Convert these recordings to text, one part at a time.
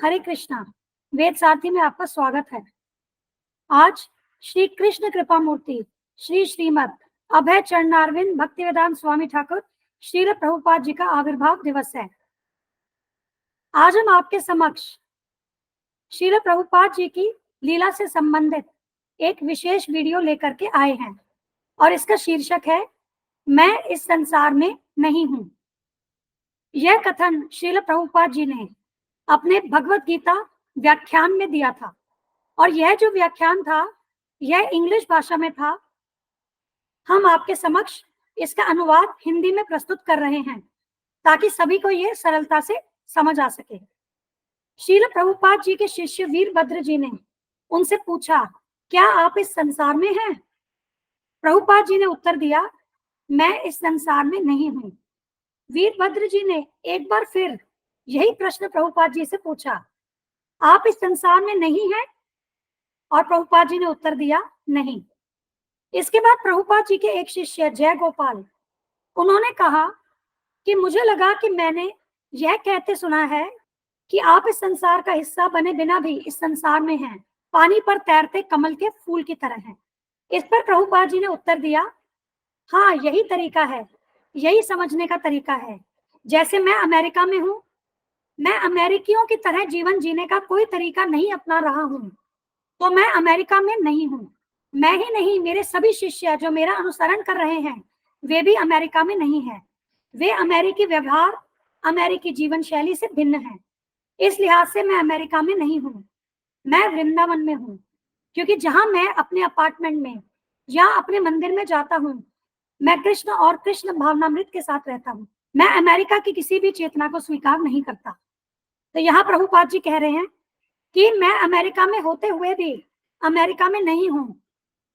हरे कृष्णा। वेद सारथी में आपका स्वागत है। आज श्री कृष्ण कृपा मूर्ति श्री श्रीमद अभय चरणारविंद भक्तिवेदांत स्वामी ठाकुर श्रील प्रभुपाद जी का आविर्भाव दिवस है। आज हम आपके समक्ष श्रील प्रभुपाद जी की लीला से संबंधित एक विशेष वीडियो लेकर के आए हैं और इसका शीर्षक है मैं इस संसार में नहीं हूं। यह कथन श्रील प्रभुपाद जी ने अपने भगवत गीता व्याख्यान में दिया था और यह जो व्याख्यान था यह इंग्लिश भाषा में था। हम आपके समक्ष इसका अनुवाद हिंदी में प्रस्तुत कर रहे हैं ताकि सभी को यह सरलता से समझ आ सके। श्रील प्रभुपाद जी के शिष्य वीरभद्र जी ने उनसे पूछा, क्या आप इस संसार में हैं? प्रभुपाद जी ने उत्तर दिया, मैं इस संसार में नहीं हूं। वीरभद्र जी ने एक बार फिर यही प्रश्न प्रभुपाद जी से पूछा, आप इस संसार में नहीं हैं? और प्रभुपाद जी ने उत्तर दिया, नहीं। इसके बाद प्रभुपाद जी के एक शिष्य जय गोपाल, उन्होंने कहा कि मुझे लगा कि मैंने यह कहते सुना है कि आप इस संसार का हिस्सा बने बिना भी इस संसार में हैं, पानी पर तैरते कमल के फूल की तरह हैं। इस पर प्रभुपाद जी ने उत्तर दिया, हाँ यही तरीका है, यही समझने का तरीका है। जैसे मैं अमेरिका में हूं, मैं अमेरिकियों की तरह जीवन जीने का कोई तरीका नहीं अपना रहा हूं, तो मैं अमेरिका में नहीं हूं। मैं ही नहीं, मेरे सभी शिष्य जो मेरा अनुसरण कर रहे हैं वे भी अमेरिका में नहीं है। वे अमेरिकी व्यवहार, अमेरिकी जीवन शैली से भिन्न है। इस लिहाज से मैं अमेरिका में नहीं हूं, मैं वृंदावन में हूं। क्योंकि जहां मैं अपने अपार्टमेंट में या अपने मंदिर में जाता हूं, मैं कृष्ण और कृष्ण भावनामृत के साथ रहता हूं। मैं अमेरिका की किसी भी चेतना को स्वीकार नहीं करता। तो यहाँ प्रभुपाद जी कह रहे हैं कि मैं अमेरिका में होते हुए भी अमेरिका में नहीं हूं,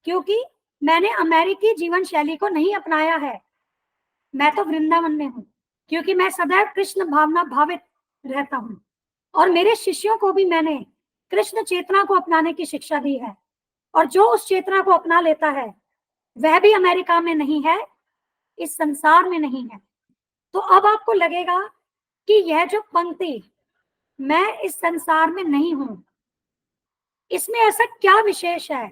क्योंकि मैंने अमेरिकी जीवन शैली को नहीं अपनाया है। मैं तो वृंदावन में हूं, क्योंकि मैं सदैव कृष्ण भावना भावित रहता हूं और मेरे शिष्यों को भी मैंने कृष्ण चेतना को अपनाने की शिक्षा दी है। और जो उस चेतना को अपना लेता है वह भी अमेरिका में नहीं है, इस संसार में नहीं है। तो अब आपको लगेगा कि यह जो पंक्ति मैं इस संसार में नहीं हूं, इसमें ऐसा क्या विशेष है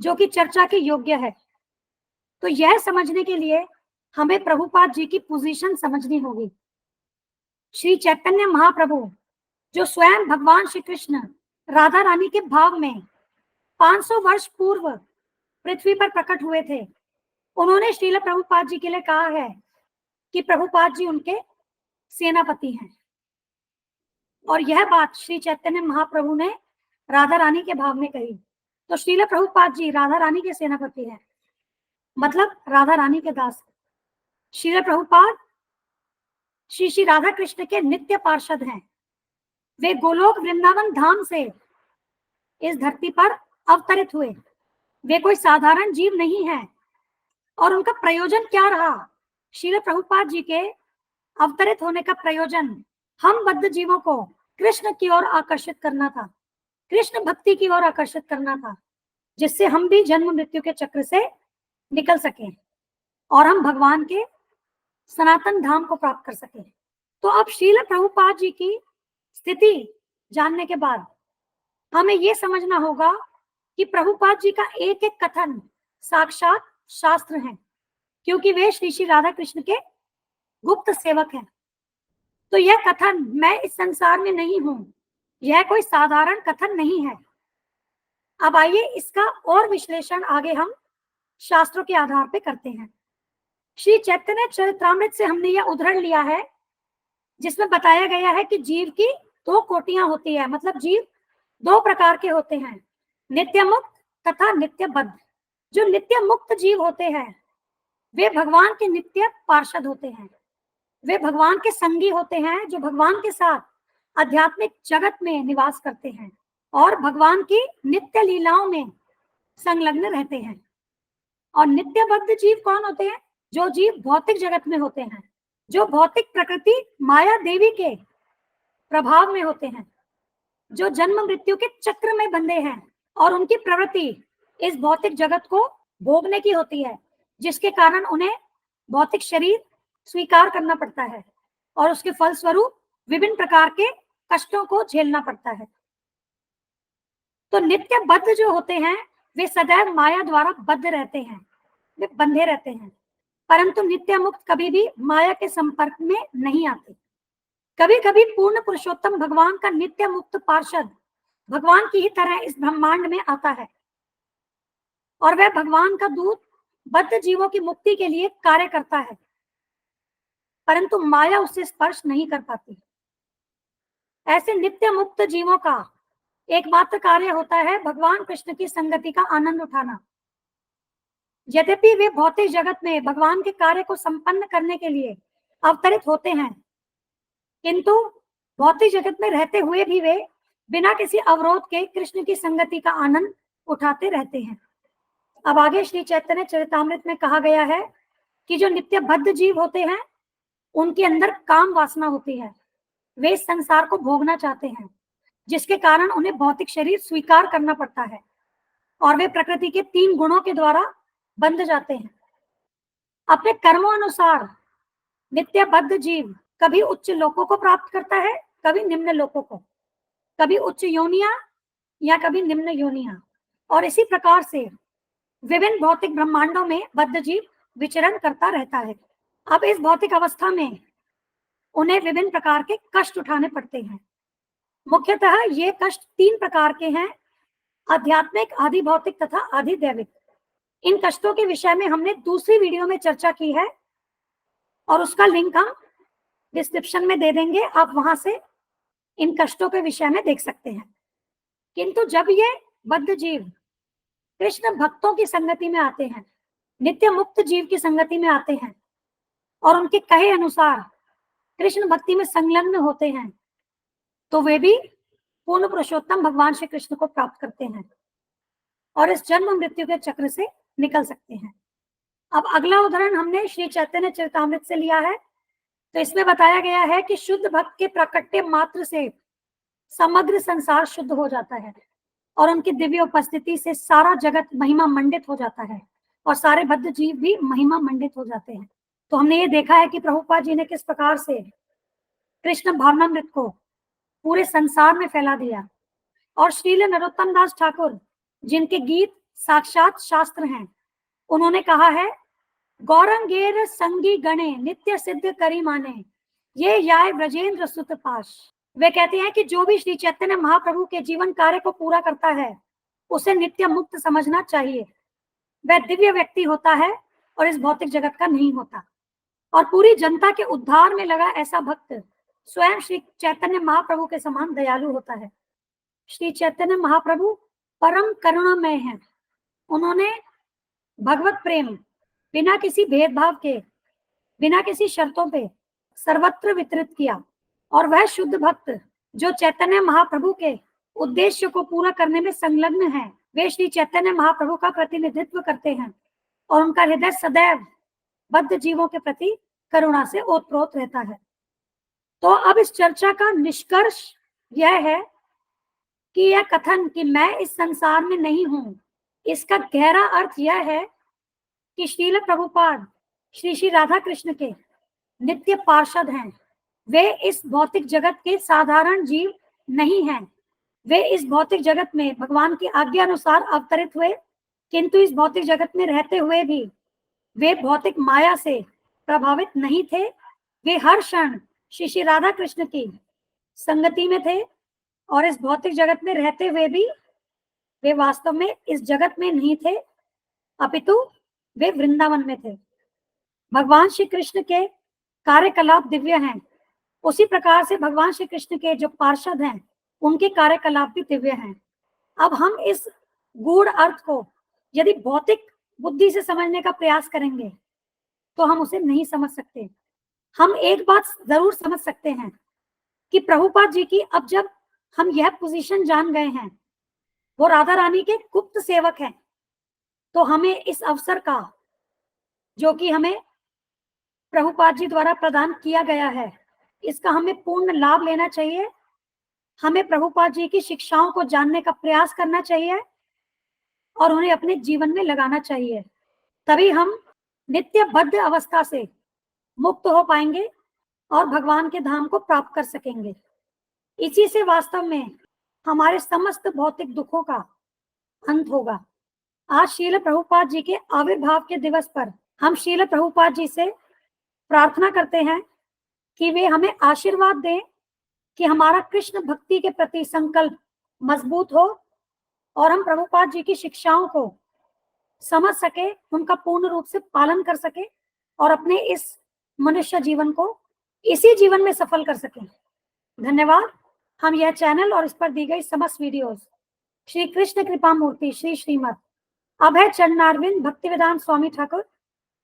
जो कि चर्चा के योग्य है। तो यह समझने के लिए हमें प्रभुपाद जी की पोजीशन समझनी होगी। श्री चैतन्य महाप्रभु जो स्वयं भगवान श्री कृष्ण राधा रानी के भाव में 500 वर्ष पूर्व पृथ्वी पर प्रकट हुए थे, उन्होंने श्रील प्रभुपाद जी के लिए कहा है कि प्रभुपाद जी उनके सेनापति हैं। और यह बात श्री चैतन्य महाप्रभु ने राधा रानी के भाव में कही। तो श्रील प्रभुपाद जी राधा रानी के सेनापति हैं, मतलब राधा रानी के दास। श्रील प्रभुपाद श्री श्री राधा कृष्ण के नित्य पार्षद हैं। वे गोलोक वृंदावन धाम से इस धरती पर अवतरित हुए। वे कोई साधारण जीव नहीं है। और उनका प्रयोजन क्या रहा? श्रील प्रभुपाद जी के अवतरित होने का प्रयोजन हम बद्ध जीवों को कृष्ण की ओर आकर्षित करना था, कृष्ण भक्ति की ओर आकर्षित करना था, जिससे हम भी जन्म मृत्यु के चक्र से निकल सकें और हम भगवान के सनातन धाम को प्राप्त कर सकें। तो अब श्रील प्रभुपाद जी की स्थिति जानने के बाद हमें यह समझना होगा कि प्रभुपाद जी का एक एक कथन साक्षात शास्त्र है, क्योंकि वे श्री श्री राधा कृष्ण के गुप्त सेवक हैं। तो यह कथन मैं इस संसार में नहीं हूं, यह कोई साधारण कथन नहीं है। अब आइए इसका और विश्लेषण आगे हम शास्त्रों के आधार पर करते हैं। श्री चैतन्य चरित्रामृत से हमने यह उदाहरण लिया है जिसमें बताया गया है कि जीव की दो कोटियां होती है, मतलब जीव दो प्रकार के होते हैं, नित्य मुक्त तथा नित्य बद्ध। जो नित्य मुक्त जीव होते हैं वे भगवान के नित्य पार्षद होते हैं, वे भगवान के संगी होते हैं, जो भगवान के साथ आध्यात्मिक जगत में निवास करते हैं और भगवान की नित्य लीलाओं में संलग्न रहते हैं। और नित्य बद्ध जीव कौन होते हैं? जो जीव भौतिक जगत में होते हैं, जो भौतिक प्रकृति माया देवी के प्रभाव में होते हैं, जो जन्म मृत्यु के चक्र में बंधे हैं और उनकी प्रवृत्ति इस भौतिक जगत को भोगने की होती है, जिसके कारण उन्हें भौतिक शरीर स्वीकार करना पड़ता है और उसके फलस्वरूप विभिन्न प्रकार के कष्टों को झेलना पड़ता है। तो नित्य बद्ध जो होते हैं वे सदैव माया द्वारा बद्ध रहते हैं, वे बंधे रहते हैं, परंतु नित्य मुक्त कभी भी माया के संपर्क में नहीं आते। कभी कभी पूर्ण पुरुषोत्तम भगवान का नित्य मुक्त पार्षद भगवान की ही तरह इस ब्रह्मांड में आता है और वह भगवान का दूत बद्ध जीवों की मुक्ति के लिए कार्य करता है, परंतु माया उससे स्पर्श नहीं कर पाती। ऐसे नित्य मुक्त जीवों का एकमात्र कार्य होता है भगवान कृष्ण की संगति का आनंद उठाना। यद्यपि वे भौतिक जगत में भगवान के कार्य को संपन्न करने के लिए अवतरित होते हैं, किंतु भौतिक जगत में रहते हुए भी वे बिना किसी अवरोध के कृष्ण की संगति का आनंद उठाते रहते हैं। अब आगे श्री चैतन्य चरितामृत में कहा गया है कि जो नित्य बद्ध जीव होते हैं उनके अंदर काम वासना होती है, वे इस संसार को भोगना चाहते हैं, जिसके कारण उन्हें भौतिक शरीर स्वीकार करना पड़ता है और वे प्रकृति के 3 गुणों के द्वारा बंध जाते हैं। अपने कर्मों अनुसार नित्य बद्ध जीव कभी उच्च लोकों को प्राप्त करता है, कभी निम्न लोकों को, कभी उच्च योनिया या कभी निम्न योनिया, और इसी प्रकार से विभिन्न भौतिक ब्रह्मांडों में बद्ध जीव विचरण करता रहता है। अब इस भौतिक अवस्था में उन्हें विभिन्न प्रकार के कष्ट उठाने पड़ते हैं। मुख्यतः ये कष्ट 3 प्रकार के हैं, आध्यात्मिक, आधि भौतिक तथा आधि दैविक। इन कष्टों के विषय में हमने दूसरी वीडियो में चर्चा की है और उसका लिंक हम डिस्क्रिप्शन में दे देंगे, आप वहां से इन कष्टों के विषय में देख सकते हैं। किंतु जब ये बद्ध जीव कृष्ण भक्तों की संगति में आते हैं, नित्य मुक्त जीव की संगति में आते हैं और उनके कहे अनुसार कृष्ण भक्ति में संलग्न होते हैं, तो वे भी पूर्ण पुरुषोत्तम भगवान श्री कृष्ण को प्राप्त करते हैं और इस जन्म मृत्यु के चक्र से निकल सकते हैं। अब अगला उदाहरण हमने श्री चैतन्य चरितामृत से लिया है। तो इसमें बताया गया है कि शुद्ध भक्त के प्राकट्य मात्र से समग्र संसार शुद्ध हो जाता है और उनकी दिव्य उपस्थिति से सारा जगत महिमा मंडित हो जाता है और सारे बद्ध जीव भी महिमा मंडित हो जाते हैं। तो हमने ये देखा है कि प्रभुपाद जी ने किस प्रकार से कृष्ण भावनामृत को पूरे संसार में फैला दिया और श्रील नरोत्तम दास ठाकुर, जिनके गीत साक्षात शास्त्र हैं, उन्होंने कहा है, गौरंगेर संगी गणे नित्य सिद्ध करी माने, ये याय ब्रजेंद्र सुत पाश। वे कहते हैं कि जो भी श्री चैतन्य महाप्रभु के जीवन कार्य को पूरा करता है उसे नित्य मुक्त समझना चाहिए। वह दिव्य व्यक्ति होता है और इस भौतिक जगत का नहीं होता, और पूरी जनता के उद्धार में लगा ऐसा भक्त स्वयं श्री चैतन्य महाप्रभु के समान दयालु होता है। श्री चैतन्य महाप्रभु परम करुणामय हैं। उन्होंने भगवत प्रेम बिना किसी भेदभाव के, बिना किसी शर्तों पे सर्वत्र वितरित किया, और वह शुद्ध भक्त जो चैतन्य महाप्रभु के उद्देश्य को पूरा करने में संलग्न है, वे श्री चैतन्य महाप्रभु का प्रतिनिधित्व करते हैं और उनका हृदय सदैव बद्ध जीवों के प्रति करुणा से ओतप्रोत रहता है। तो अब इस चर्चा का निष्कर्ष यह है कि यह कथन कि मैं इस संसार में नहीं हूं, इसका गहरा अर्थ यह है कि श्रील प्रभुपाद श्री श्री राधा कृष्ण के नित्य पार्षद हैं। वे इस भौतिक जगत के साधारण जीव नहीं हैं। वे इस भौतिक जगत में भगवान की आज्ञा अनुसार अवतरित हुए, किंतु इस भौतिक जगत में रहते हुए भी वे भौतिक माया से प्रभावित नहीं थे। वे हर क्षण श्री श्री राधा कृष्ण की संगति में थे और इस भौतिक जगत में रहते हुए भी वे वास्तव में इस जगत में नहीं थे, अपितु वे वृंदावन में थे। भगवान श्री कृष्ण के कार्यकलाप दिव्य हैं, उसी प्रकार से भगवान श्री कृष्ण के जो पार्षद हैं उनके कार्यकलाप भी दिव्य हैं। अब हम इस गूढ़ अर्थ को यदि भौतिक बुद्धि से समझने का प्रयास करेंगे तो हम उसे नहीं समझ सकते। हम एक बात जरूर समझ सकते हैं कि प्रभुपाद जी की अब जब हम यह पोजीशन जान गए हैं, वो राधा रानी के गुप्त सेवक हैं, तो हमें इस अवसर का जो कि हमें प्रभुपाद जी द्वारा प्रदान किया गया है, इसका हमें पूर्ण लाभ लेना चाहिए। हमें प्रभुपाद जी की शिक्षाओं को जानने का प्रयास करना चाहिए और उन्हें अपने जीवन में लगाना चाहिए, तभी हम नित्य बद्ध अवस्था से मुक्त हो पाएंगे और भगवान के धाम को प्राप्त कर सकेंगे। इसी से वास्तव में हमारे समस्त भौतिक दुखों का अंत होगा। आज श्रील प्रभुपाद जी के आविर्भाव के दिवस पर हम श्रील प्रभुपाद जी से प्रार्थना करते हैं कि वे हमें आशीर्वाद दें कि हमारा कृष्ण भक्ति के प्रति संकल्प मजबूत हो और हम प्रभुपाद जी की शिक्षाओं को समझ सके, उनका पूर्ण रूप से पालन कर सके और अपने इस मनुष्य जीवन को इसी जीवन में सफल कर सके। धन्यवाद। हम यह चैनल और इस पर दी गई समस्त वीडियोस श्री कृष्ण कृपा मूर्ति श्री श्रीमद अभय चरणारविंद भक्तिवेदांत स्वामी ठाकुर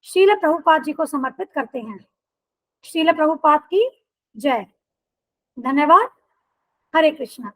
श्रील प्रभुपाद जी को समर्पित करते हैं। श्रील प्रभुपाद की जय। धन्यवाद। हरे कृष्णा।